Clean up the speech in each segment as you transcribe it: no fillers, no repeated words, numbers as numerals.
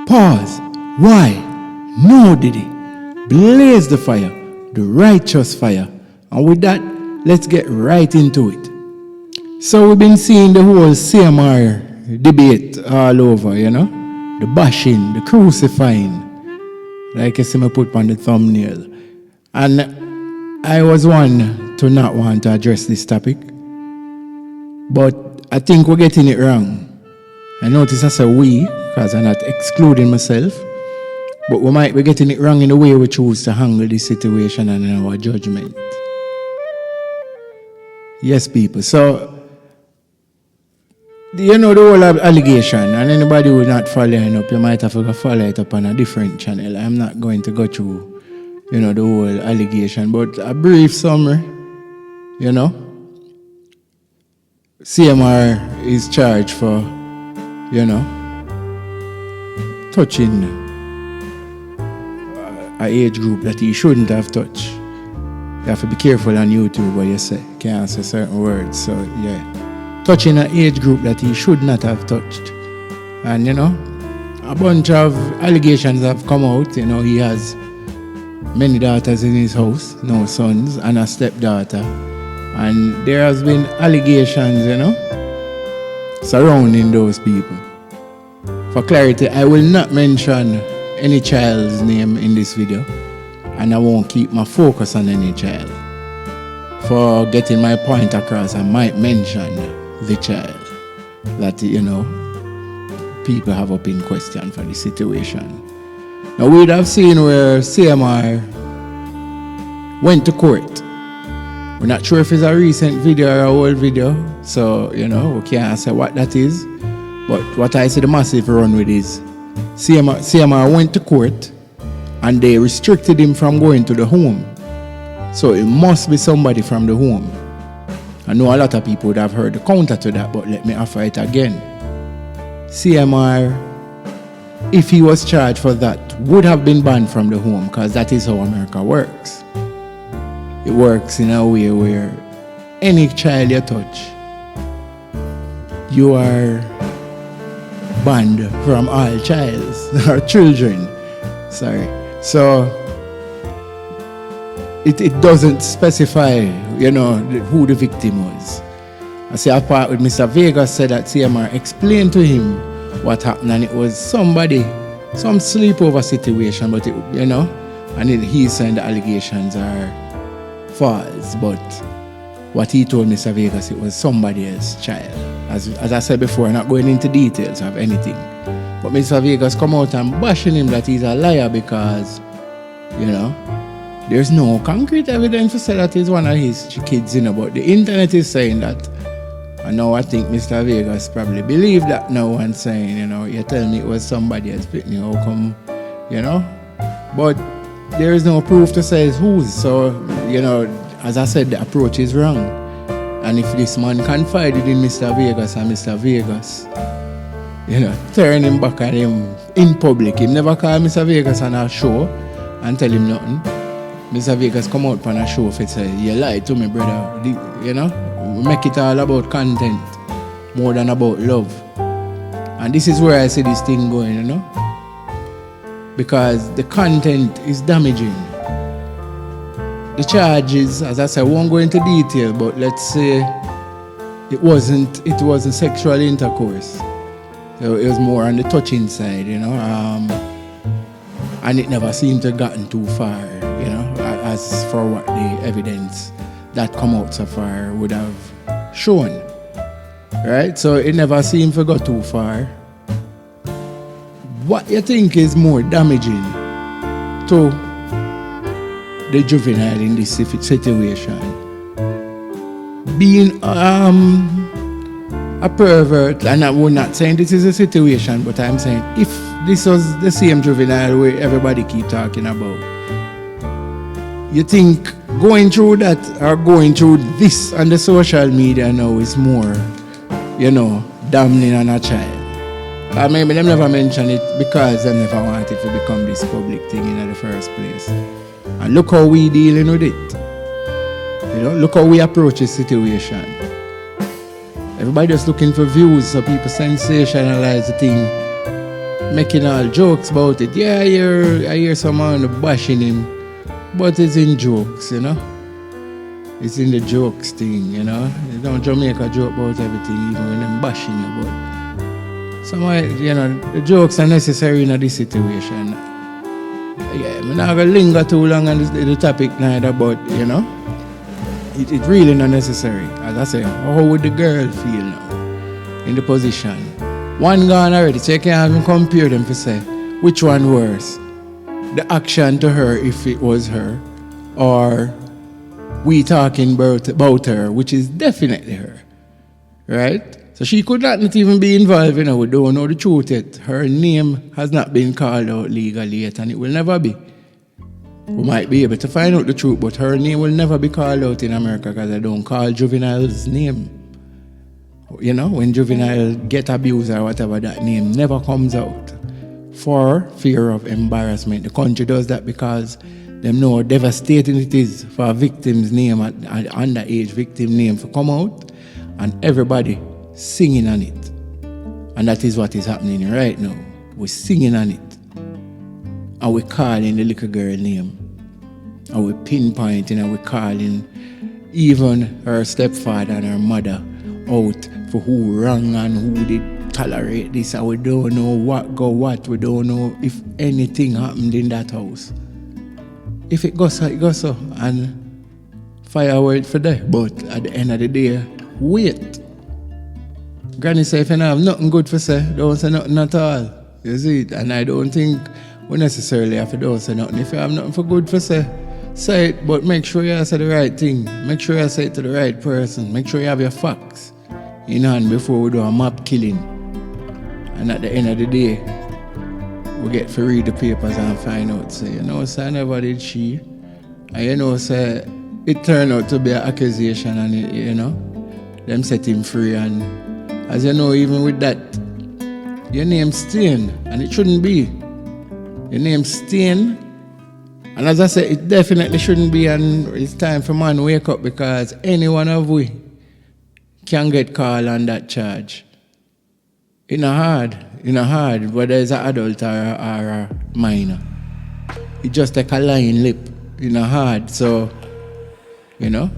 Pause. Why? No, Diddy. Blaze the fire, the righteous fire. And with that, let's get right into it. So we've been seeing the whole CMR debate all over, you know? The bashing, the crucifying. Like I see me put on the thumbnail. And I was one to not want to address this topic. But I think we're getting it wrong. I notice I say we, because I'm not excluding myself. But we might be getting it wrong in the way we choose to handle this situation and in our judgment. Yes, people. So, you know the whole allegation, and anybody who is not following up, you might have to follow it up on a different channel. I'm not going to go through, you know, the whole allegation, but a brief summary, you know. CMR is charged for, you know, touching an age group that he shouldn't have touched. You have to be careful on YouTube what you say. Can't say certain words. So, yeah. Touching an age group that he should not have touched. And, you know, a bunch of allegations have come out. You know, he has many daughters in his house, no sons, and a stepdaughter. And there has been allegations, you know, surrounding those people. For clarity, I will not mention any child's name in this video, and I won't keep my focus on any child. For getting my point across, I might mention the child that, you know, people have up in question for the situation. Now, we would have seen where CMR went to court. We're not sure if it's a recent video or an old video, so, you know, we can't say what that is. But what I see the massive run with is CMR went to court and they restricted him from going to the home. So it must be somebody from the home. I know a lot of people would have heard the counter to that, but let me offer it again. CMR, if he was charged for that, would have been banned from the home, because that is how America works. It works in a way where any child you touch, you are banned from all childs or children. Sorry. So it doesn't specify, you know, who the victim was. I see a part with Mr. Vegas said that CMR explained to him what happened, and it was somebody, some sleepover situation, but it, you know, and he's saying the allegations are false, but what he told Mr. Vegas, it was somebody else's child. As I said before, not going into details of anything. But Mr. Vegas come out and bashing him that he's a liar because, you know, there's no concrete evidence to say that he's one of his kids, you know, but the internet is saying that. And now I think Mr. Vegas probably believe that now and saying, you know, you tell me it was somebody else, you know, how come, you know? But there is no proof to say it's whose. So, you know, as I said, the approach is wrong. And if this man confided in Mr. Vegas and Mr. Vegas, you know, turn him back on him in public. He never call Mr. Vegas on a show and tell him nothing. Mr. Vegas come out on a show if it say, you lied to me, brother. You know, we make it all about content more than about love. And this is where I see this thing going, you know, because the content is damaging. The charges, as I said, I won't go into detail, but let's say it wasn't sexual intercourse. So it was more on the touching side, you know, and it never seemed to have gotten too far, you know, as for what the evidence that come out so far would have shown, right? So it never seemed to go too far. What you think is more damaging to the juvenile in this situation? Being a pervert, and we're not saying this is a situation, but I'm saying if this was the same juvenile where everybody keep talking about, you think going through that or going through this on the social media now is more, you know, damning on a child? Or maybe them never mention it because they never want it to become this public thing in the first place. And look how we dealing with it. You know, look how we approach the situation. Everybody just looking for views, so people sensationalize the thing making all jokes about it. Yeah, I hear someone bashing him, but it's in jokes, you know. It's in the jokes thing, you know. You don't Jamaica joke about everything, even when they're bashing you. But somehow, you know, the jokes are necessary in this situation. Yeah, I'm not going to linger too long on the topic neither, but, you know, it's really not necessary. As I say, how would the girl feel now in the position? One gone already, so you can't even compare them to say which one worse. The action to her, if it was her, or we talking about her, which is definitely her, right? So she could not even be involved, you know, we don't know the truth yet. Her name has not been called out legally yet, and it will never be. We might be able to find out the truth, but her name will never be called out in America because I don't call juvenile's name. You know, when juvenile get abused or whatever, that name never comes out for fear of embarrassment. The country does that because they know how devastating it is for a victim's name, an underage victim name, to come out and everybody singing on it. And that is what is happening right now. We're singing on it. And we're calling the little girl name. And we're pinpointing and we're calling even her stepfather and her mother out for who wrong and who did tolerate this. And we don't know what go what. We don't know if anything happened in that house. If it goes so, it goes so. And firework for that. But at the end of the day, wait. Granny say if you don't have nothing good for say, don't say nothing at all. You see it? And I don't think we necessarily have to don't say nothing. If you have nothing for good for say it, but make sure you say the right thing. Make sure you say it to the right person. Make sure you have your facts in hand before we do a mob killing. And at the end of the day, we get to read the papers and find out, say, you know, say, I never did she. And you know, say, it turned out to be an accusation and, you know, them set him free. And as you know, even with that, your name's Stain, and it shouldn't be. Your name's Stain. And as I said, it definitely shouldn't be, and it's time for man to wake up because any one of we can get called on that charge. It's not hard, whether it's an adult or a minor. It just take a lying lip. It's not hard, so, you know,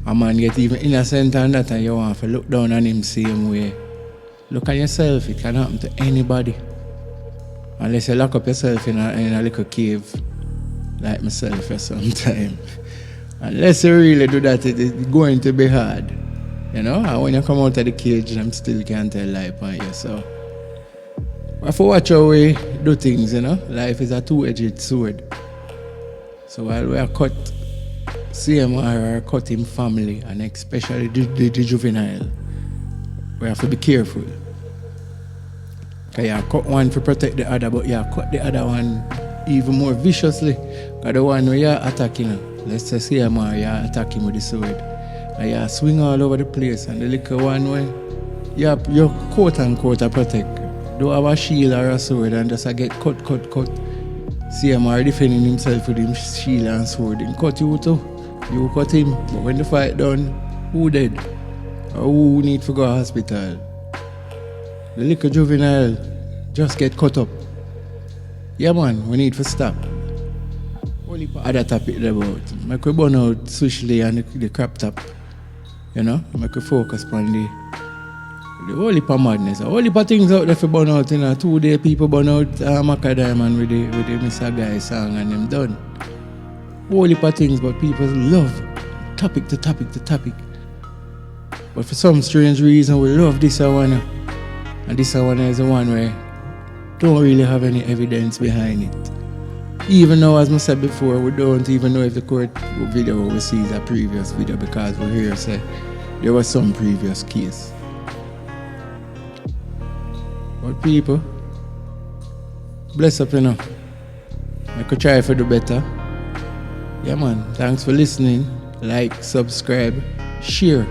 a man get even innocent and that, and you want to look down on him same way. Look at yourself, it can happen to anybody. Unless you lock up yourself in a little cave, like myself for some time. Unless you really do that, it's going to be hard. You know, and when you come out of the cage, them still can't tell lie upon you. So, I have to watch how we do things, you know. Life is a two-edged sword. So while we are cut CMR or cut him family, and especially the juvenile, we have to be careful. Because you cut one to protect the other, but you cut the other one even more viciously. Because the one where you're attacking, let's say CMR, you're attacking with the sword. And you swing all over the place, and the little one where you're quote unquote a protect. Don't have a shield or a sword and just get cut. CMR defending himself with his shield and sword. He cut you too. You cut him. But when the fight done, who dead? Or who need to go to hospital? The little juvenile just get cut up. Yeah man, we need to stop. Only other topic about. Make we burn out Swishly and the crop top. You know? Make we focus on the whole heap of madness. A whole heap of things out there for burn out. You know, 2 day people burn out Macadam with the Mr. Guy song and them done. Whole heap of things, but people love topic to topic. But for some strange reason, we love this one. And this one is the one where don't really have any evidence behind it. Even though, as I said before, we don't even know if the court video we see is a previous video because we hear say there was some previous case. But people, bless up, you know. I could try to do better. Yeah, man. Thanks for listening. Like, subscribe, share.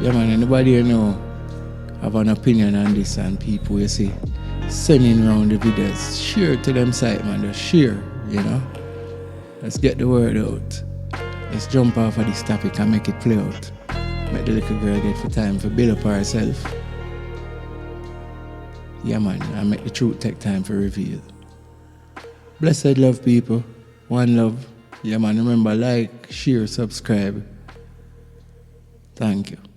Yeah, man. Anybody you know have an opinion on this and people, you see, sending around the videos. Share to them site, man. Just share, you know. Let's get the word out. Let's jump off of this topic and make it play out. Make the little girl get for time for build up herself. Yeah, man, and make the truth take time for reveal. Blessed love, people. One love. Yeah, man, remember, like, share, subscribe. Thank you.